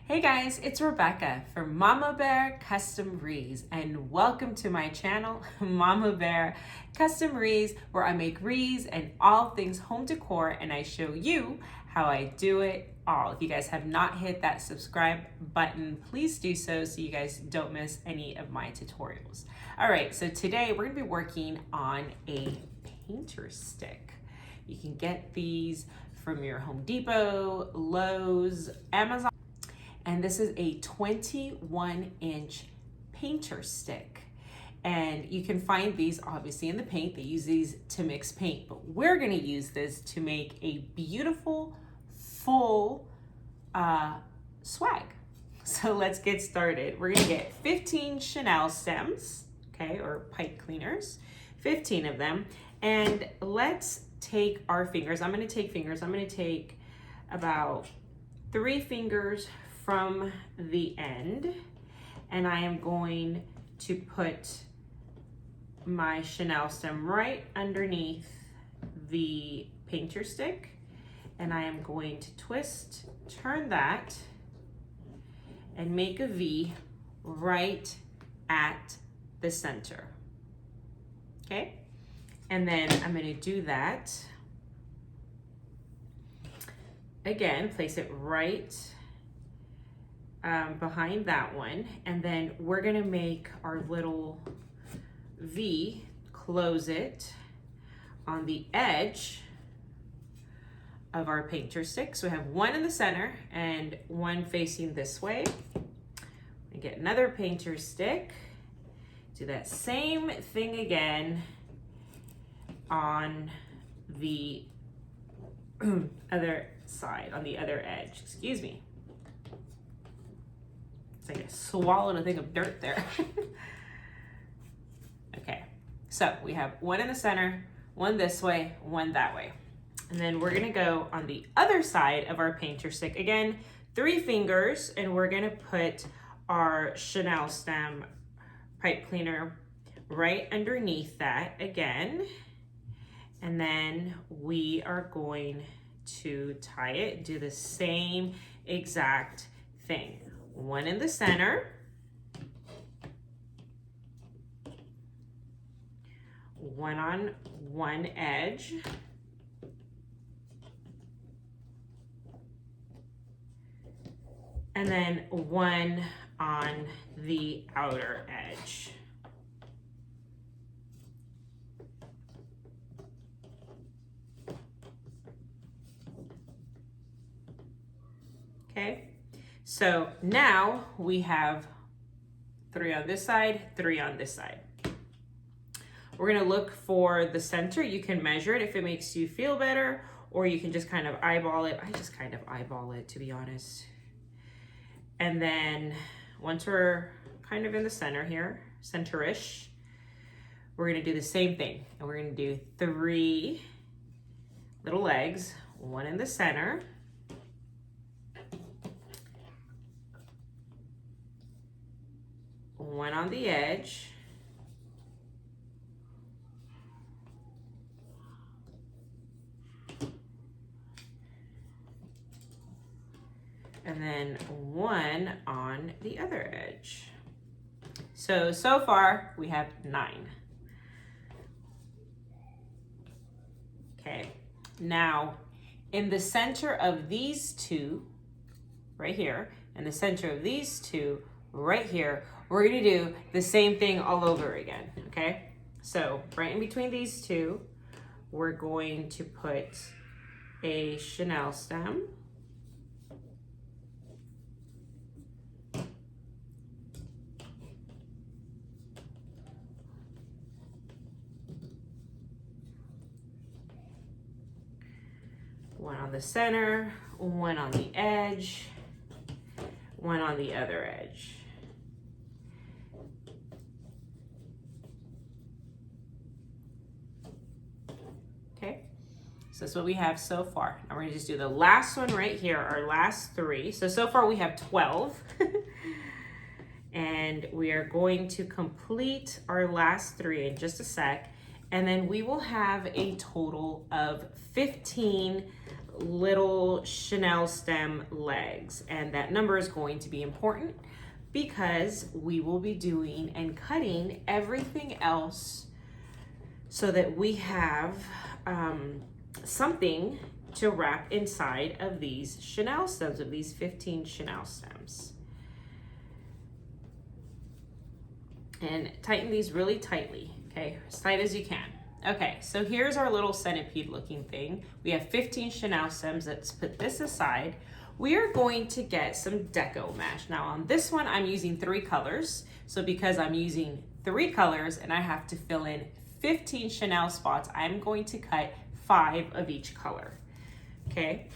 Hey guys, it's Rebecca from Mama Bear Custom Wreaths, and welcome to my channel, Mama Bear Custom Wreaths, where I make wreaths and all things home decor, and I show you how I do it all. If you guys have not hit that subscribe button, please do so you guys don't miss any of my tutorials. All right, so today we're gonna be working on a painter stick. You can get these from your Home Depot, Lowe's, Amazon. And this is a 21-inch painter stick. And you can find these obviously in the paint. They use these to mix paint, but we're gonna use this to make a beautiful, full swag. So let's get started. We're gonna get 15 Chanel stems, okay, or pipe cleaners, 15 of them. And let's take our fingers. I'm gonna take about 3 fingers from the end, and I am going to put my Chanel stem right underneath the painter stick, and I am going to twist, turn that, and make a V right at the center. Okay? And then I'm gonna do that again, place it right behind that one, and then we're gonna make our little V, close it on the edge of our painter stick. So we have one in the center and one facing this way. And get another painter stick, do that same thing again on the other side, on the other edge, excuse me. It's like I swallowed a thing of dirt there. Okay, so we have one in the center, one this way, one that way. And then we're gonna go on the other side of our painter stick. Again, 3 fingers, and we're gonna put our Chanel stem pipe cleaner right underneath that again. And then we are going to tie it, do the same exact thing. One in the center, one on one edge, and then one on the outer edge. Okay, so now we have 3 on this side, 3 on this side. We're gonna look for the center. You can measure it if it makes you feel better, or you can just kind of eyeball it. I just kind of eyeball it, to be honest. And then once we're kind of in the center here, center-ish, we're gonna do the same thing. And we're gonna do 3 little legs, one in the center, one on the edge, and then one on the other edge. So far we have 9. Okay, now in the center of these 2, right here, in the center of these 2, right here, we're gonna do the same thing all over again, okay? So right in between these 2, we're going to put a Chanel stem. One on the center, one on the edge, one on the other edge. Okay, so that's what we have so far. Now we're gonna just do the last one right here, our last 3. So far we have 12. And we are going to complete our last 3 in just a sec. And then we will have a total of 15 little Chanel stem legs, and that number is going to be important because we will be doing and cutting everything else so that we have something to wrap inside of these Chanel stems, of these 15 Chanel stems. And tighten these really tightly, okay? As tight as you can. Okay, so here's our little centipede looking thing. We have 15 Chanel stems. Let's put this aside. We are going to get some deco mesh. Now on this one, I'm using 3 colors. So because I'm using 3 colors and I have to fill in 15 Chanel spots, I'm going to cut 5 of each color, okay?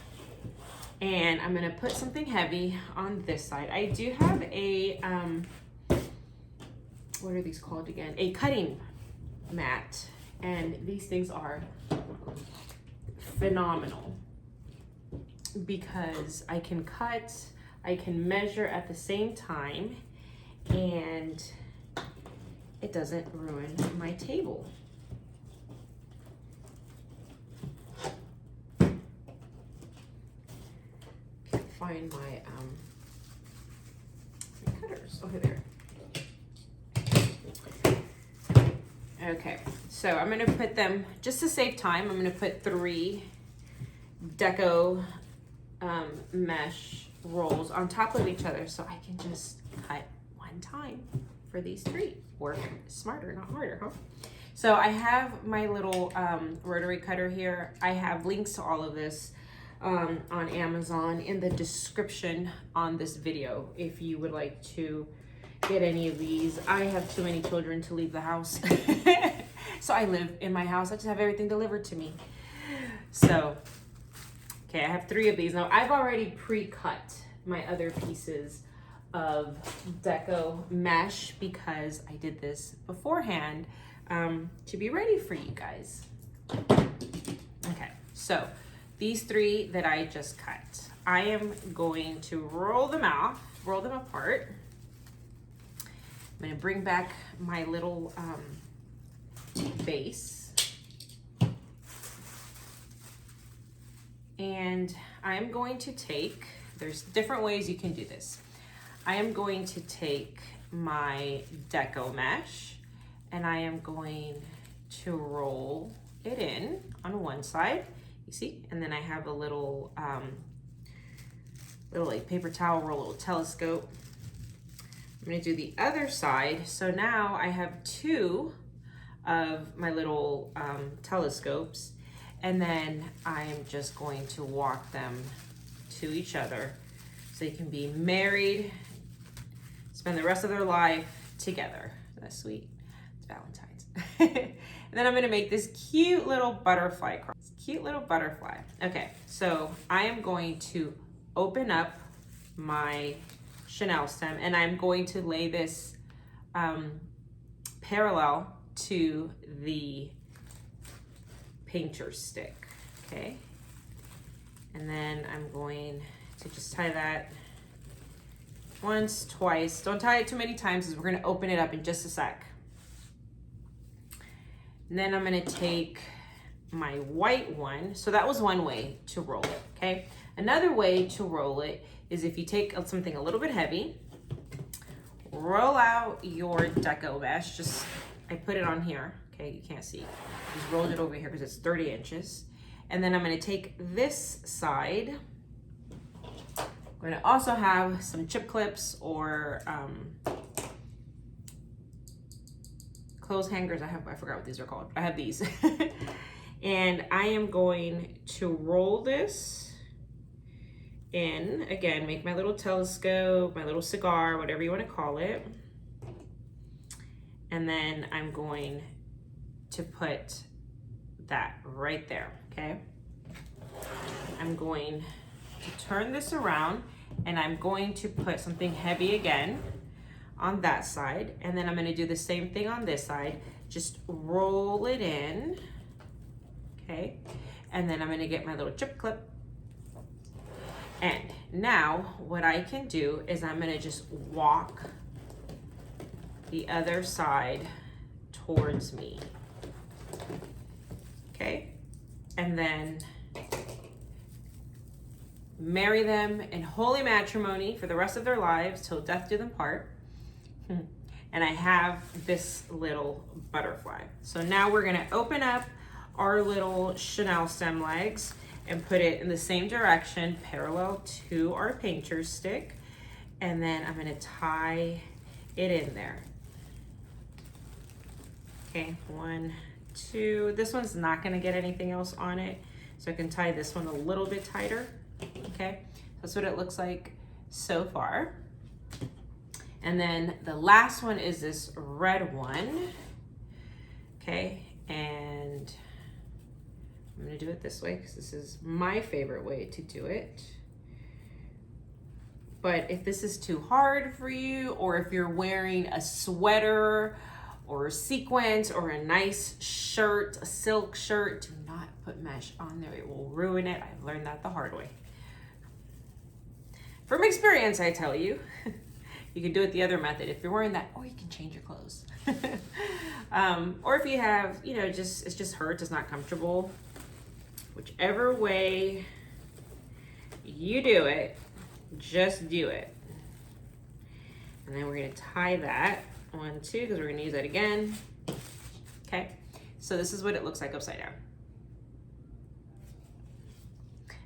And I'm gonna put something heavy on this side. I do have a, what are these called again? A cutting mat. And these things are phenomenal because I can cut, I can measure at the same time, and it doesn't ruin my table. Can't find my cutters over there. Okay, so I'm gonna put them, just to save time, I'm gonna put 3 deco mesh rolls on top of each other so I can just cut one time for these 3. Work smarter, not harder, huh? So I have my little rotary cutter here. I have links to all of this on Amazon in the description on this video if you would like to get any of these. I have too many children to leave the house. So I live in my house. I just have everything delivered to me. So, okay, I have 3 of these. Now I've already pre-cut my other pieces of deco mesh because I did this beforehand to be ready for you guys. Okay, so these 3 that I just cut, I am going to roll them apart. I'm gonna bring back my little base. And I'm going to take, there's different ways you can do this. I am going to take my deco mesh and I am going to roll it in on one side, you see? And then I have a little, like paper towel roll, little telescope. I'm gonna do the other side. So now I have 2 of my little telescopes, and then I'm just going to walk them to each other so they can be married, spend the rest of their life together. Isn't that sweet? It's Valentine's. And then I'm gonna make this cute little butterfly cross. Cute little butterfly. Okay, so I am going to open up my Chanel stem and I'm going to lay this parallel to the painter's stick, okay? And then I'm going to just tie that once, twice. Don't tie it too many times because we're gonna open it up in just a sec. And then I'm gonna take my white one. So that was one way to roll it, okay? Another way to roll it is if you take something a little bit heavy, roll out your deco mesh. Just, I put it on here, okay, you can't see. Just rolled it over here because it's 30 inches. And then I'm gonna take this side. We're gonna also have some chip clips or clothes hangers. I forgot what these are called. I have these. And I am going to roll this in, again, make my little telescope, my little cigar, whatever you want to call it. And then I'm going to put that right there, okay? I'm going to turn this around and I'm going to put something heavy again on that side. And then I'm gonna do the same thing on this side. Just roll it in, okay? And then I'm gonna get my little chip clip. And now what I can do is I'm gonna just walk the other side towards me, okay? And then marry them in holy matrimony for the rest of their lives till death do them part. And I have this little butterfly. So now we're gonna open up our little Chanel stem legs and put it in the same direction, parallel to our painter's stick. And then I'm gonna tie it in there. Okay, 1, 2. This one's not gonna get anything else on it, so I can tie this one a little bit tighter. Okay, that's what it looks like so far. And then the last one is this red one. Okay, and I'm gonna do it this way because this is my favorite way to do it. But if this is too hard for you, or if you're wearing a sweater or a sequence or a nice shirt, a silk shirt, do not put mesh on there. It will ruin it. I've learned that the hard way. From experience, I tell you. You can do it the other method. If you're wearing that, or you can change your clothes. Or if you have, you know, just it just hurts, it's not comfortable. Whichever way you do it, just do it. And then we're gonna tie that 1, 2, because we're gonna use that again. Okay, so this is what it looks like upside down.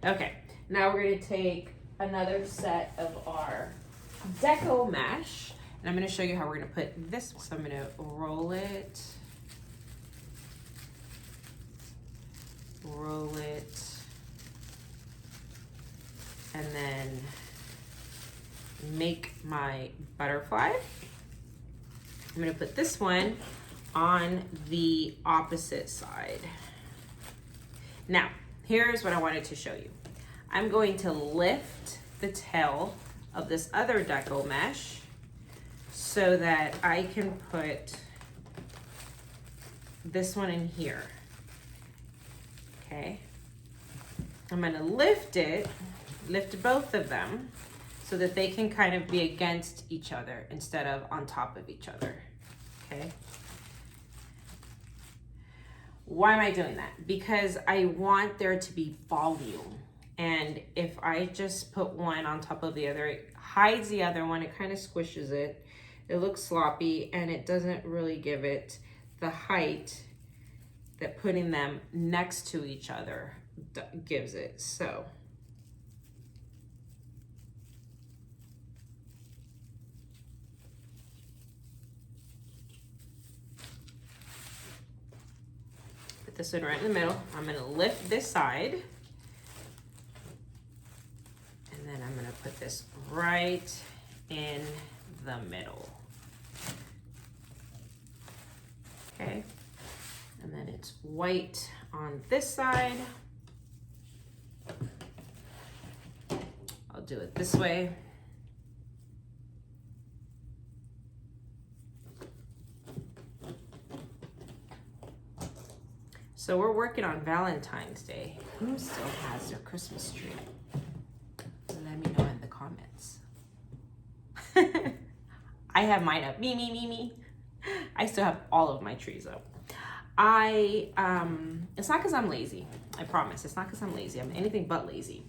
Okay, now we're gonna take another set of our deco mesh, and I'm gonna show you how we're gonna put this one. So I'm gonna roll it, and then make my butterfly. I'm gonna put this one on the opposite side. Now, here's what I wanted to show you. I'm going to lift the tail of this other deco mesh so that I can put this one in here. Okay, I'm gonna lift both of them so that they can kind of be against each other instead of on top of each other. Okay, why am I doing that? Because I want there to be volume. And if I just put one on top of the other, it hides the other one, it kind of squishes it. It looks sloppy, and it doesn't really give it the height that putting them next to each other gives it. So put this one right in the middle. I'm gonna lift this side. And then I'm gonna put this right in the middle. Okay, and then it's white on this side. I'll do it this way. So we're working on Valentine's Day. Who still has their Christmas tree? Let me know in the comments. I have mine up. Me. I still have all of my trees up. It's not because I'm lazy. I promise. It's not because I'm lazy. I'm anything but lazy.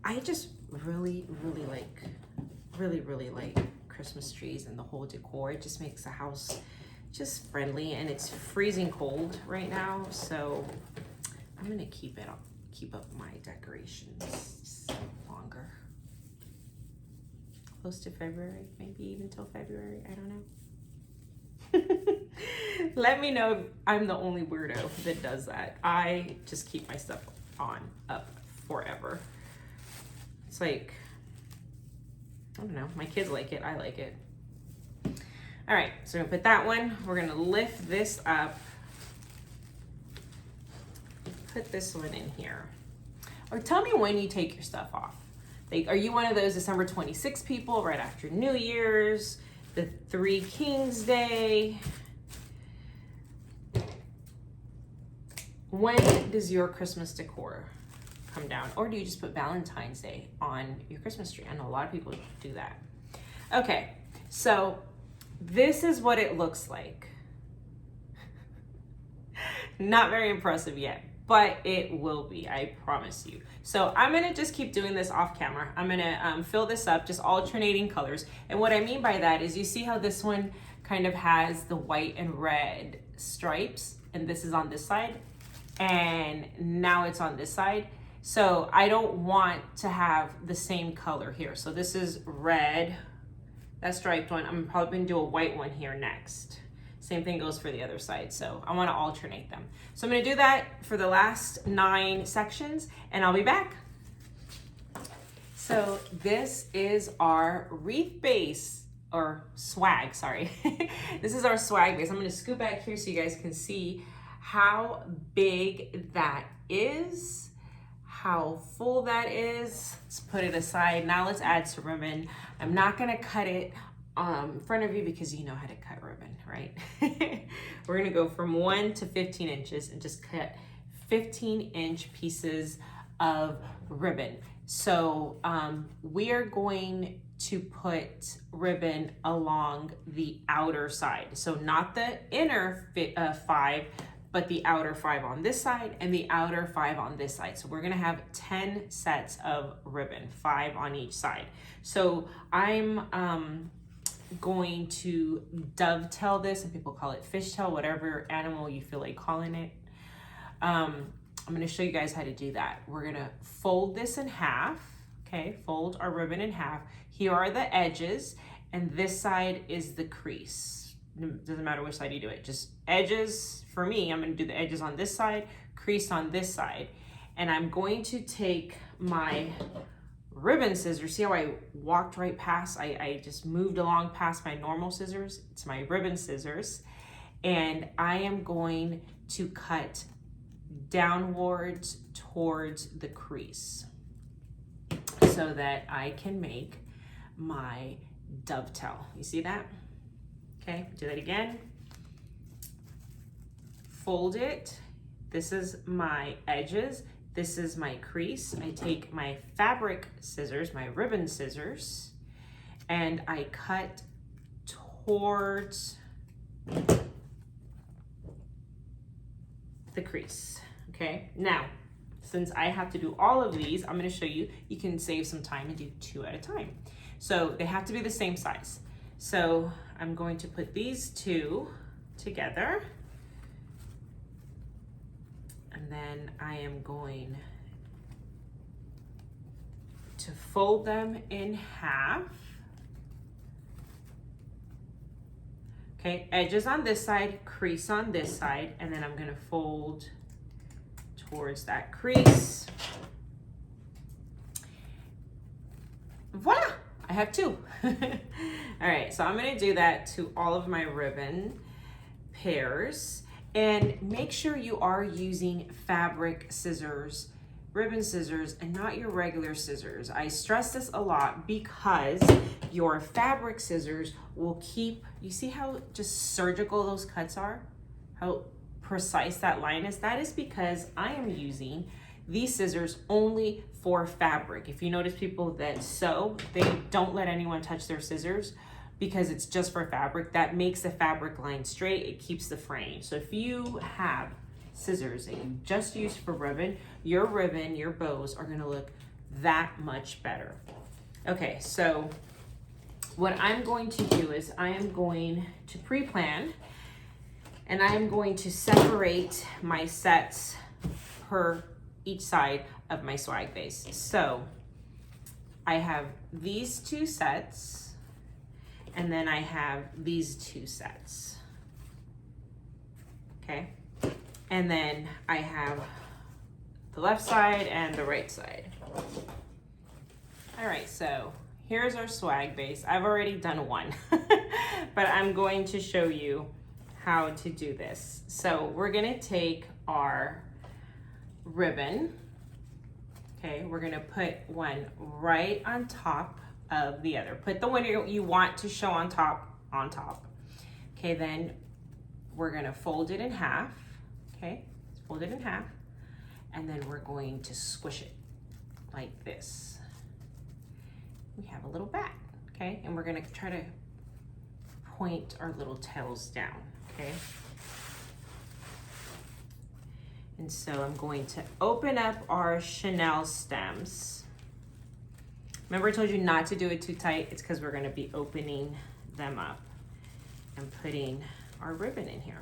I just really like Christmas trees and the whole decor. It just makes the house just friendly, and it's freezing cold right now, so I'm gonna keep up my decorations longer. Close to February, maybe even till February, I don't know. Let me know if I'm the only weirdo that does that. I just keep my stuff up forever. It's like, I don't know, my kids like it, I like it. All right, so we're gonna put that one. We're gonna lift this up. Put this one in here. Or tell me when you take your stuff off. Like, are you one of those December 26 people right after New Year's, the Three Kings Day? When does your Christmas decor come down? Or do you just put Valentine's Day on your Christmas tree? I know a lot of people do that. Okay, so this is what it looks like. Not very impressive yet, but it will be, I promise you. So I'm gonna just keep doing this off camera. I'm gonna fill this up, just alternating colors. And what I mean by that is, you see how this one kind of has the white and red stripes, and this is on this side, and now it's on this side. So I don't want to have the same color here. So this is red, that striped one. I'm probably gonna do a white one here next. Same thing goes for the other side. So I wanna alternate them. So I'm gonna do that for the last 9 sections, and I'll be back. So this is our wreath base, or swag, sorry. This is our swag base. I'm gonna scoot back here so you guys can see how big that is, how full that is. Let's put it aside. Now let's add some ribbon. I'm not gonna cut it in front of you because you know how to cut ribbon, right? We're gonna go from 1 to 15 inches and just cut 15-inch pieces of ribbon. So we are going to put ribbon along the outer side. So not the inner 5, but the outer 5 on this side and the outer 5 on this side. So we're gonna have 10 sets of ribbon, 5 on each side. So I'm going to dovetail this, and people call it fishtail, whatever animal you feel like calling it. I'm gonna show you guys how to do that. We're gonna fold this in half, okay? Fold our ribbon in half. Here are the edges, and this side is the crease. Doesn't matter which side you do it, just edges. For me, I'm gonna do the edges on this side, crease on this side, and I'm going to take my ribbon scissors. See how I walked right past? I just moved along past my normal scissors. It's my ribbon scissors, and I am going to cut downwards towards the crease so that I can make my dovetail. You see that? Okay, do that again. Fold it. This is my edges. This is my crease. I take my fabric scissors, my ribbon scissors, and I cut towards the crease. Okay, now, since I have to do all of these, I'm gonna show you, you can save some time and do 2 at a time. So they have to be the same size. So I'm going to put these 2 together. And then I am going to fold them in half. Okay, edges on this side, crease on this side, and then I'm gonna fold towards that crease. Voila, I have 2. All right, so I'm gonna do that to all of my ribbon pairs. And make sure you are using fabric scissors, ribbon scissors, and not your regular scissors. I stress this a lot because your fabric scissors will keep, you see how just surgical those cuts are? How precise that line is? That is because I am using these scissors only for fabric. If you notice people that sew, they don't let anyone touch their scissors because it's just for fabric. That makes the fabric line straight, it keeps the frame. So if you have scissors that you just use for ribbon, your bows are gonna look that much better. Okay, so what I'm going to do is I am going to pre-plan, and I'm going to separate my sets per each side of my swag base. So I have these 2 sets, and then I have these 2 sets, okay? And then I have the left side and the right side. All right, so here's our swag base. I've already done 1, but I'm going to show you how to do this. So we're gonna take our ribbon, okay? We're gonna put one right on top of the other. Put the one you want to show on top. Okay, then we're gonna fold it in half, okay? Fold it in half, and then we're going to squish it like this. We have a little back, okay? And we're gonna try to point our little tails down, okay? And so I'm going to open up our Chanel stems. Remember I told you not to do it too tight? It's because we're gonna be opening them up and putting our ribbon in here.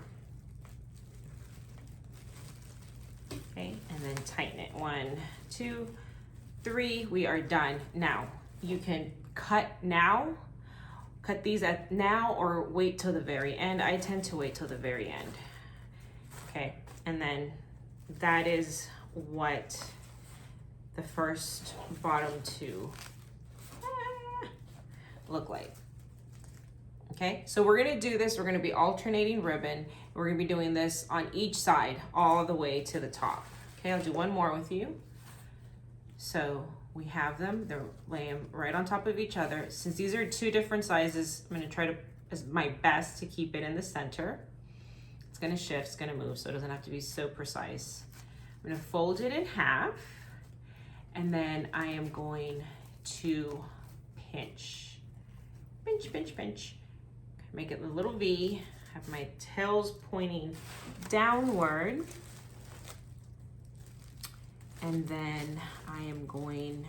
Okay, and then tighten it. 1, 2, 3, we are done. Now, you can cut these at now or wait till the very end. I tend to wait till the very end. Okay, and then that is what the first bottom two look like. Okay, so we're gonna do this, we're gonna be alternating ribbon. We're gonna be doing this on each side all the way to the top. Okay, I'll do one more with you. So we have them, they're laying right on top of each other. Since these are 2 different sizes, I'm gonna try to, as my best, to keep it in the center. It's gonna shift, it's gonna move, so it doesn't have to be so precise. I'm gonna fold it in half, and then I am going to pinch, pinch, pinch, pinch. Make it a little V, have my tails pointing downward. And then I am going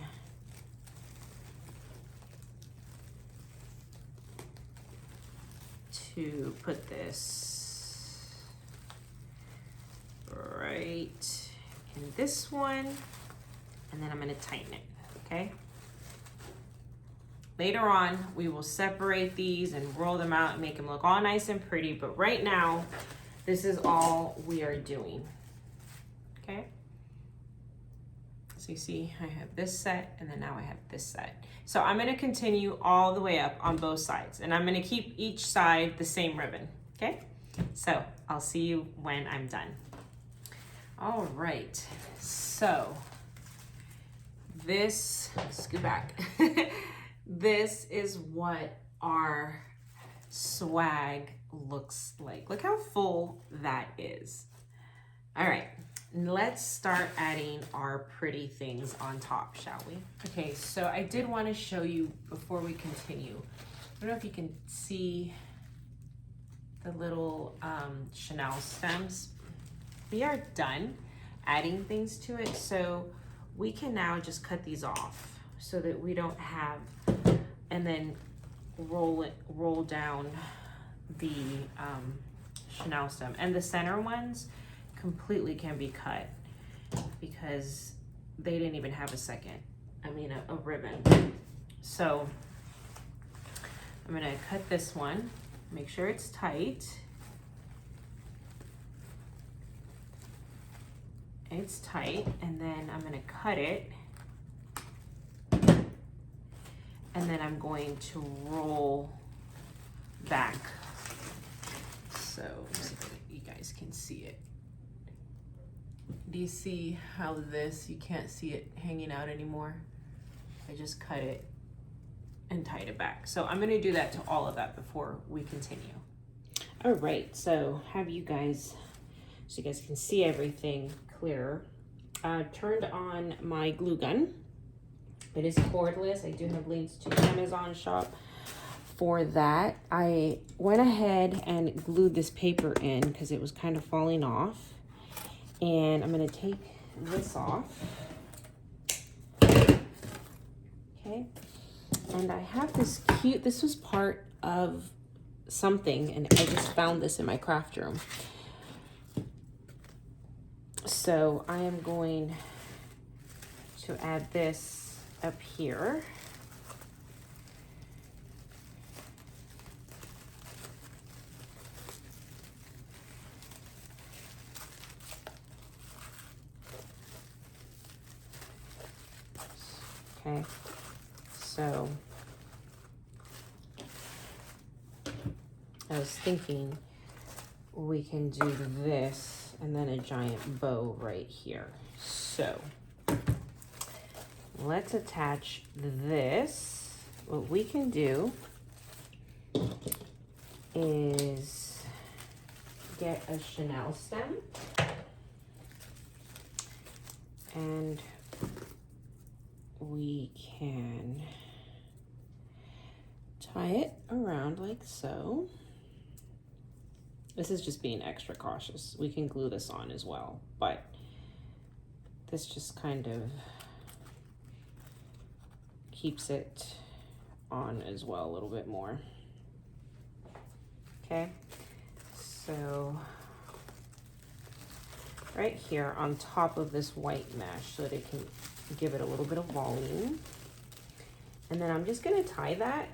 to put this right in this one, and then I'm gonna tighten it, okay? Later on, we will separate these and roll them out and make them look all nice and pretty, but right now, this is all we are doing, okay? So you see, I have this set, and then now I have this set. So I'm gonna continue all the way up on both sides, and I'm gonna keep each side the same ribbon, okay? So I'll see you when I'm done. All right, so this, scoot back. This is what our swag looks like. Look how full that is. All right, let's start adding our pretty things on top, shall we? Okay, so I did want to show you before we continue. I don't know if you can see the little Chanel stems. We are done adding things to it, so we can now just cut these off so that we don't have, and then roll down the Chanel stem. And the center ones completely can be cut because they didn't even have a ribbon. So I'm gonna cut this one, make sure it's tight. It's tight, and then I'm gonna cut it, and then I'm going to roll back. So let's see if you guys can see it. Do you see how this, you can't see it hanging out anymore? I just cut it and tied it back. So I'm gonna do that to all of that before we continue. All right, so have you guys, so you guys can see everything clearer. Turned on my glue gun. It is cordless. I do have links to Amazon shop for that. I went ahead and glued this paper in because it was kind of falling off. And I'm gonna take this off. Okay. And I have this cute, this was part of something, and I just found this in my craft room. So I am going to add this up here. Okay, so I was thinking we can do this and then a giant bow right here. So let's attach this. What we can do is get a Chanel stem and we can tie it around like so. This is just being extra cautious. We can glue this on as well, but this just kind of keeps it on as well a little bit more. Okay, so right here on top of this white mesh so that it can give it a little bit of volume. And then I'm just gonna tie that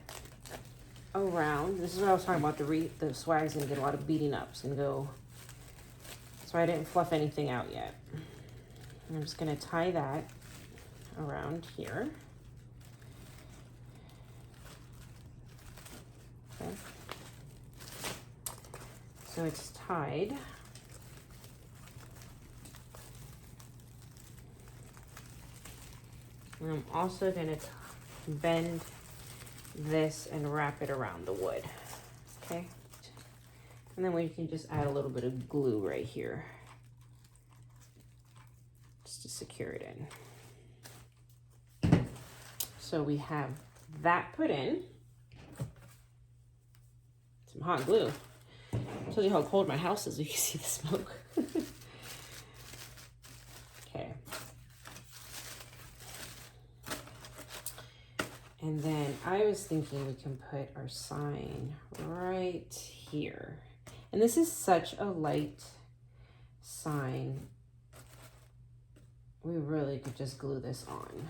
around. This is what I was talking about, the swag's gonna get a lot of beating ups and go, so I didn't fluff anything out yet. And I'm just gonna tie that around here. Okay. So it's tied. And I'm also gonna bend this and wrap it around the wood, okay? And then we can just add a little bit of glue right here, just to secure it in. So we have that put in. Some hot glue. I told you how cold my house is, you can see the smoke. Okay. And then I was thinking we can put our sign right here. And this is such a light sign. We really could just glue this on.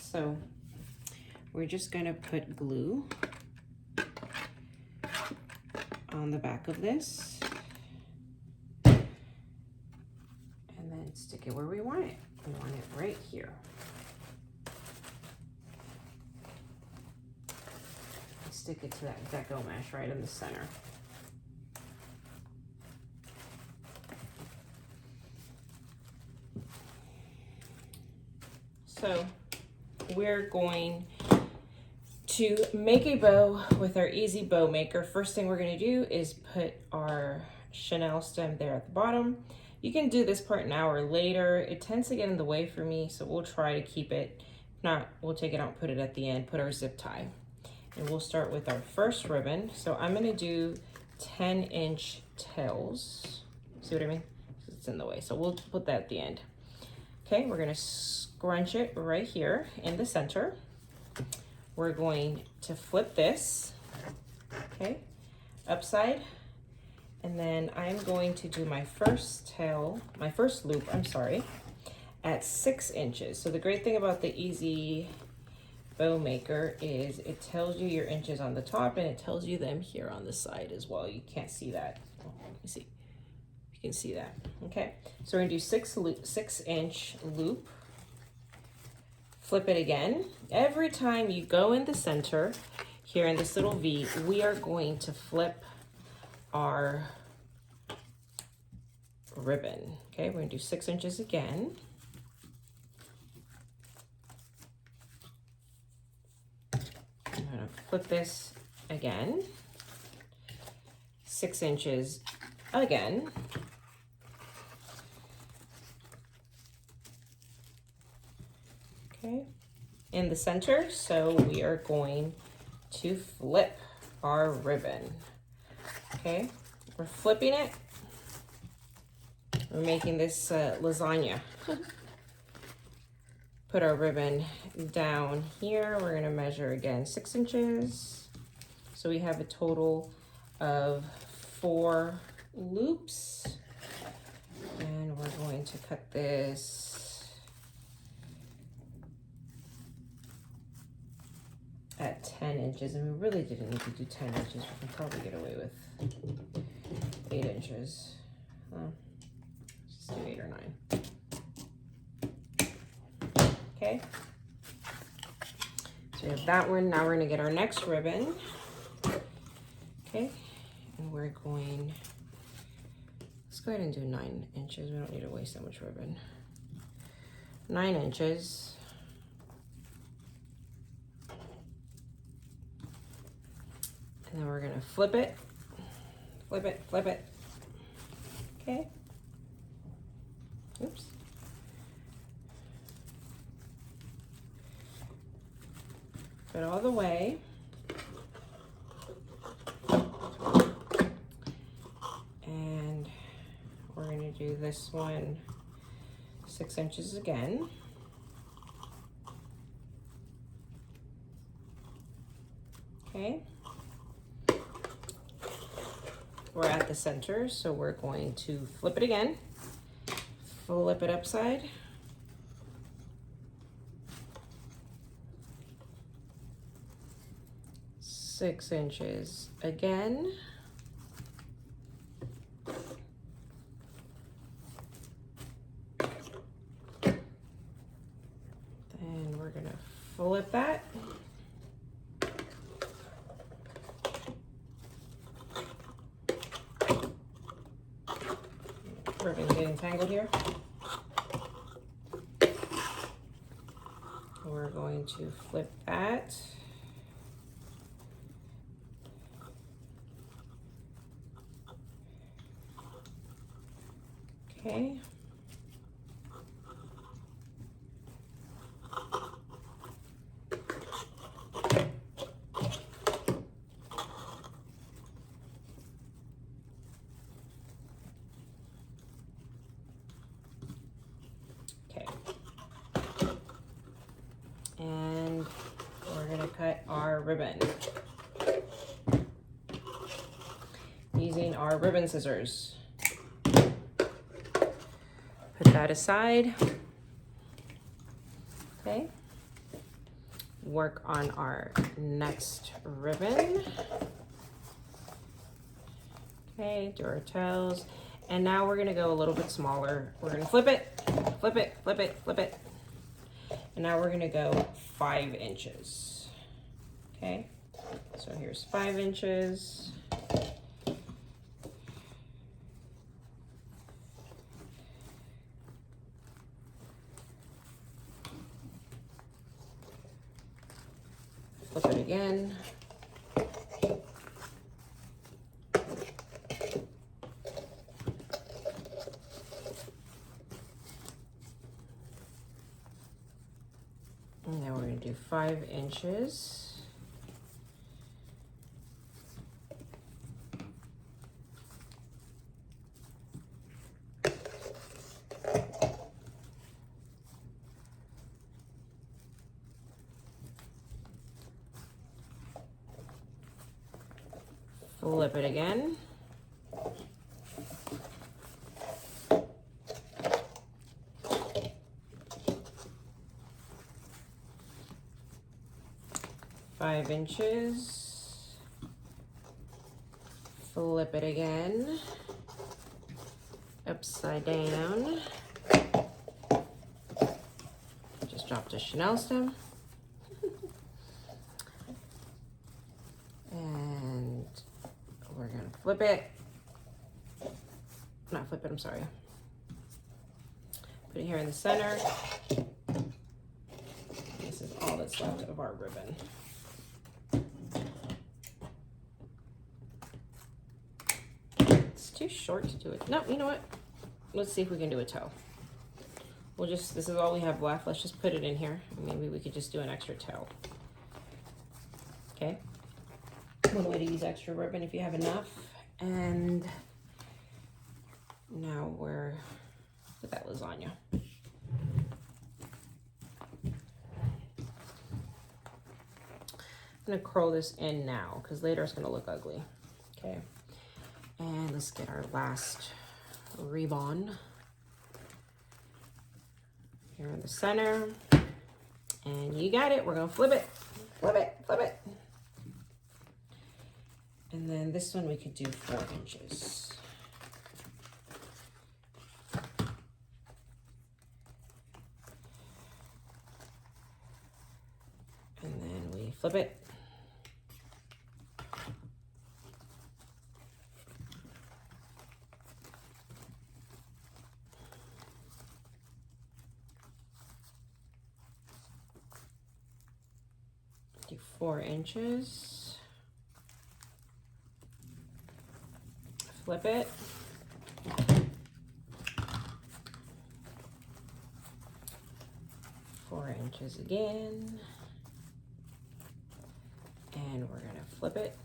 So we're just gonna put glue on the back of this. And then stick it where we want it. We want it right here. Stick it to that deco mesh right in the center. So we're going to make a bow with our easy bow maker. First thing we're going to do is put our chenille stem there at the bottom. You can do this part now or later. It tends to get in the way for me, so we'll try to keep it. If not, we'll take it out and put it at the end, put our zip tie. And we'll start with our first ribbon. So I'm gonna do 10-inch tails. See what I mean? It's in the way, so we'll put that at the end. Okay, we're gonna scrunch it right here in the center. We're going to flip this, okay, upside. And then I'm going to do my first loop, I'm sorry, at 6 inches. So the great thing about the Easy Bow Maker is it tells you your inches on the top and it tells you them here on the side as well. You can't see that. Oh, let me see. You can see that. Okay, so we're gonna do 6-inch loop. Flip it again. Every time you go in the center here in this little V, we are going to flip our ribbon. Okay, we're gonna do 6 inches again. I'm gonna flip this again. 6 inches again. Okay, in the center, so we are going to flip our ribbon. Okay, we're flipping it. We're making this lasagna. Put our ribbon down here. We're gonna measure again 6 inches. So we have a total of 4 loops. And we're going to cut this at 10 inches. And we really didn't need to do 10 inches. We can probably get away with 8 inches. Let's just do 8 or 9. Okay, so we have that one. Now we're gonna get our next ribbon. Okay, and we're going, let's go ahead and do 9 inches. We don't need to waste that much ribbon. 9 inches. And then we're gonna flip it, flip it, flip it. Okay, oops. Put it all the way. And we're gonna do this one 6 inches again. Okay. We're at the center, so we're going to flip it again. Flip it upside. Six inches again. Then we're gonna flip that. Ribbon's getting tangled here. We're going to flip that. Okay. Okay. And we're gonna cut our ribbon using our ribbon scissors. Put that aside. Okay. Work on our next ribbon. Okay, do our tails. And now we're gonna go a little bit smaller. We're gonna flip it, flip it, flip it, flip it. And now we're gonna go 5 inches. Okay, so here's 5 inches. Flip it again. And now we're going to do 5 inches. Flip it again. Five inches. Flip it again. Upside down. Just dropped a Chanel stem. And we're gonna flip it. Not flip it, I'm sorry. Put it here in the center. This is all that's left of our ribbon. It's too short to do it. No, you know what? Let's see if we can do a toe. We'll just, this is all we have left. Let's just put it in here. Maybe we could just do an extra toe. Okay. One way to use extra ribbon if you have enough. And now we're with that lasagna. I'm gonna curl this in now because later it's gonna look ugly. Okay. And let's get our last ribbon here in the center. And you got it. We're gonna flip it, flip it, flip it. And then this one we could do 4 inches. And then we flip it. Do 4 inches. Flip it. Four inches again. And we're gonna flip it.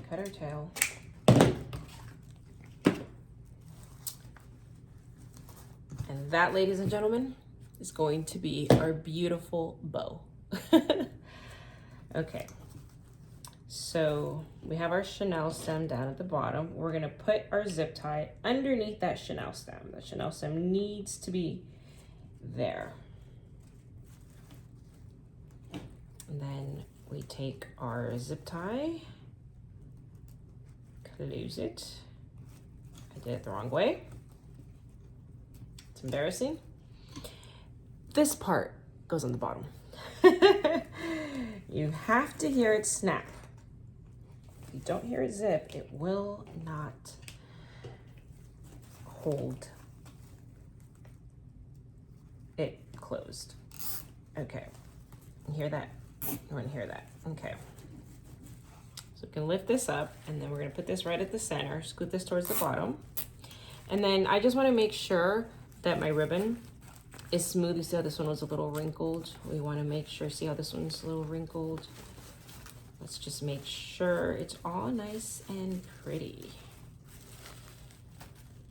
cut our tail. And that, ladies and gentlemen, is going to be our beautiful bow. Okay, so we have our chenille stem down at the bottom. We're gonna put our zip tie underneath that chenille stem. The chenille stem needs to be there. And then we take our zip tie, close it. I did it the wrong way. It's embarrassing. This part goes on the bottom. You have to hear it snap. If you don't hear it zip, it will not hold it closed. Okay, you hear that? You want to hear that? Okay. So we can lift this up, and then we're going to put this right at the center, scoot this towards the bottom. And then I just want to make sure that my ribbon is smooth. You see how this one was a little wrinkled? We want to make sure, see how this one's a little wrinkled? Let's just make sure it's all nice and pretty.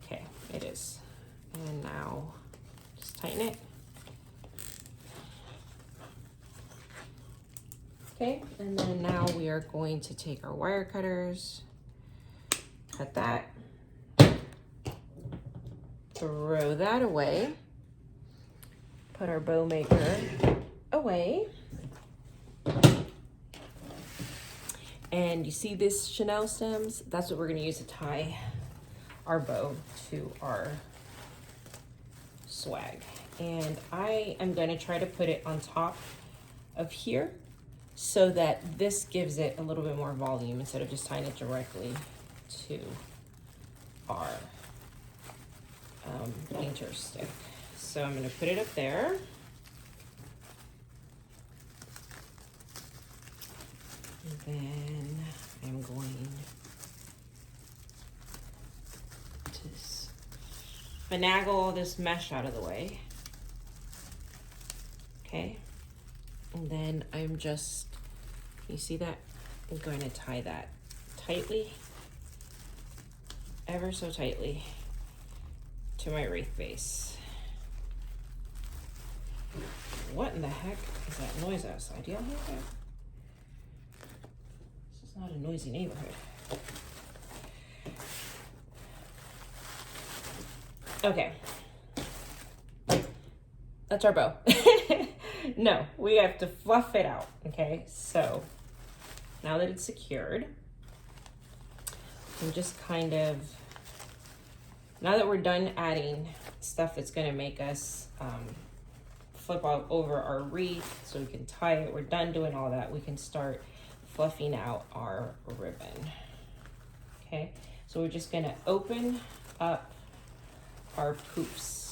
Okay, it is. And now just tighten it. Okay, and then now we are going to take our wire cutters, cut that, throw that away, put our bow maker away. And you see this chenille stems? That's what we're gonna use to tie our bow to our swag. And I am gonna try to put it on top of here so that this gives it a little bit more volume instead of just tying it directly to our painter stick. So I'm gonna put it up there. And then I'm going to finagle all this mesh out of the way. Okay. And then I'm just, you see that? I'm going to tie that tightly, ever so tightly, to my wreath base. What in the heck is that noise outside? Do y'all hear that? This is not a noisy neighborhood. Okay. That's our bow. No, we have to fluff it out, okay? So now that it's secured, I'm just kind of, now that we're done adding stuff that's gonna make us flip over our wreath so we can tie it, we're done doing all that, we can start fluffing out our ribbon, okay? So we're just gonna open up our poops.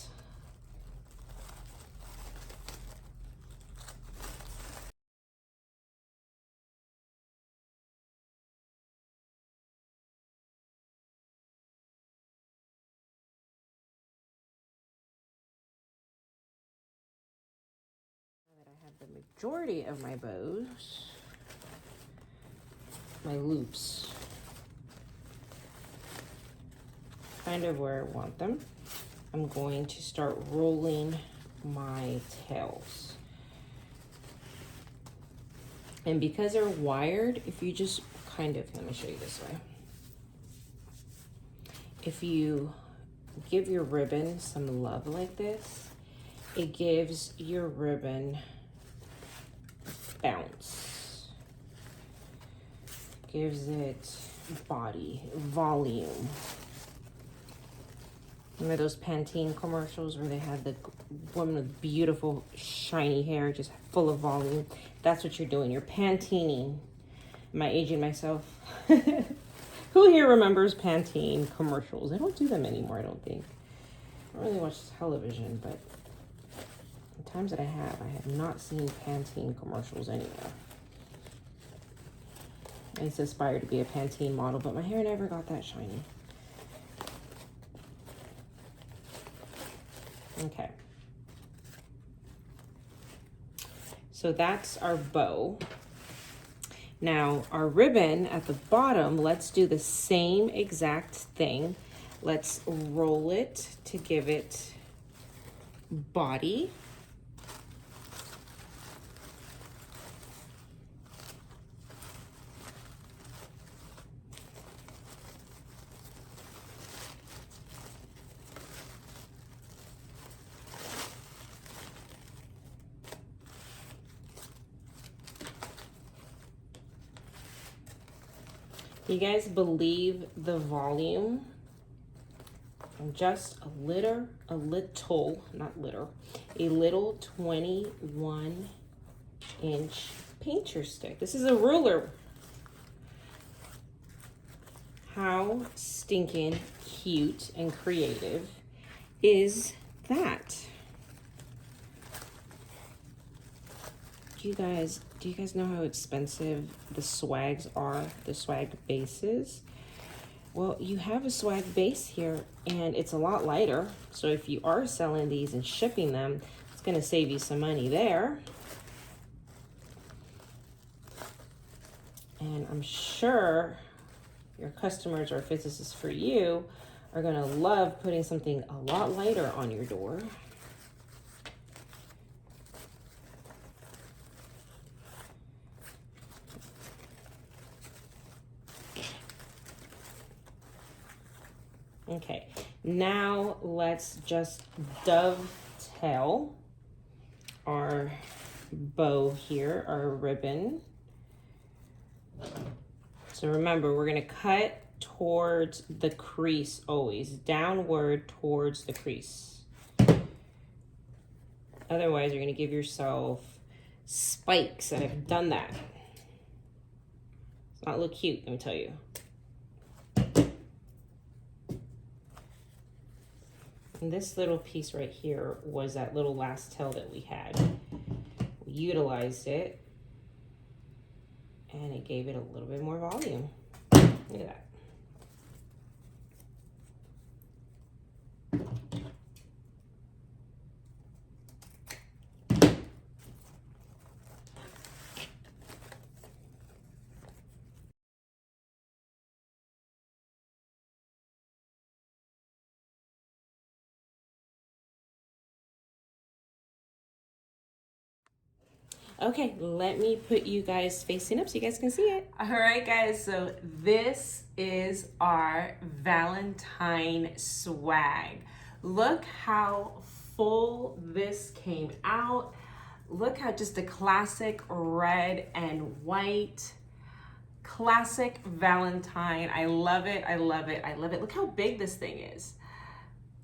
I have the majority of my bows, my loops, kind of where I want them. I'm going to start rolling my tails. And because they're wired, if you just kind of, let me show you this way. If you give your ribbon some love like this, it gives your ribbon bounce, gives it body, volume. Remember those Pantene commercials where they had the woman with beautiful shiny hair just full of volume? That's what you're doing. You're Pantening. Am I aging myself? Who here remembers Pantene commercials? They don't do them anymore, I don't think. I don't really watch television, but the times that I have not seen Pantene commercials anymore. I used to aspire to be a Pantene model, but my hair never got that shiny. Okay. So that's our bow. Now our ribbon at the bottom, let's do the same exact thing. Let's roll it to give it body. You guys believe the volume? Just a little 21-inch painter stick. This is a ruler. How stinking cute and creative is that? Do you guys know how expensive the swags are, the swag bases? Well, you have a swag base here and it's a lot lighter. So if you are selling these and shipping them, it's gonna save you some money there. And I'm sure your customers, or if this is for you, are gonna love putting something a lot lighter on your door. Okay, now let's just dovetail our bow here, our ribbon. So remember, we're gonna cut towards the crease always, downward towards the crease. Otherwise, you're gonna give yourself spikes, and I've done that. It's not look cute, let me tell you. And this little piece right here was that little last tail that we had. We utilized it, and it gave it a little bit more volume. Look at that. Okay, let me put you guys facing up so you guys can see it. All right, guys, so this is our Valentine swag. Look how full this came out. Look how just a classic red and white. Classic Valentine. I love it, I love it, I love it. Look how big this thing is.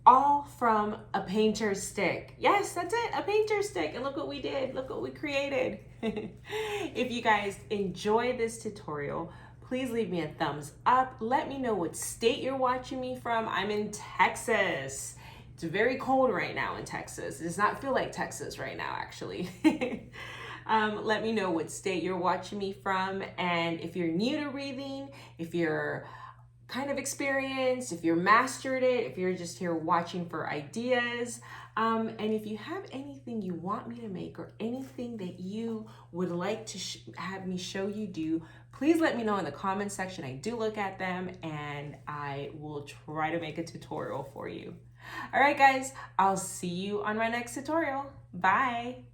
All from a painter stick. Yes, that's it, a painter stick. And look what we did, look what we created. If you guys enjoyed this tutorial, please leave me a thumbs up. Let me know what state you're watching me from. I'm in Texas. It's very cold right now in Texas. It does not feel like Texas right now, actually. Let me know what state you're watching me from. And if you're new to wreathing, if you're kind of experienced, if you're mastered it, if you're just here watching for ideas, and if you have anything you want me to make or anything that you would like to have me show you do, please let me know in the comment section. I do look at them and I will try to make a tutorial for you. All right, guys, I'll see you on my next tutorial. Bye.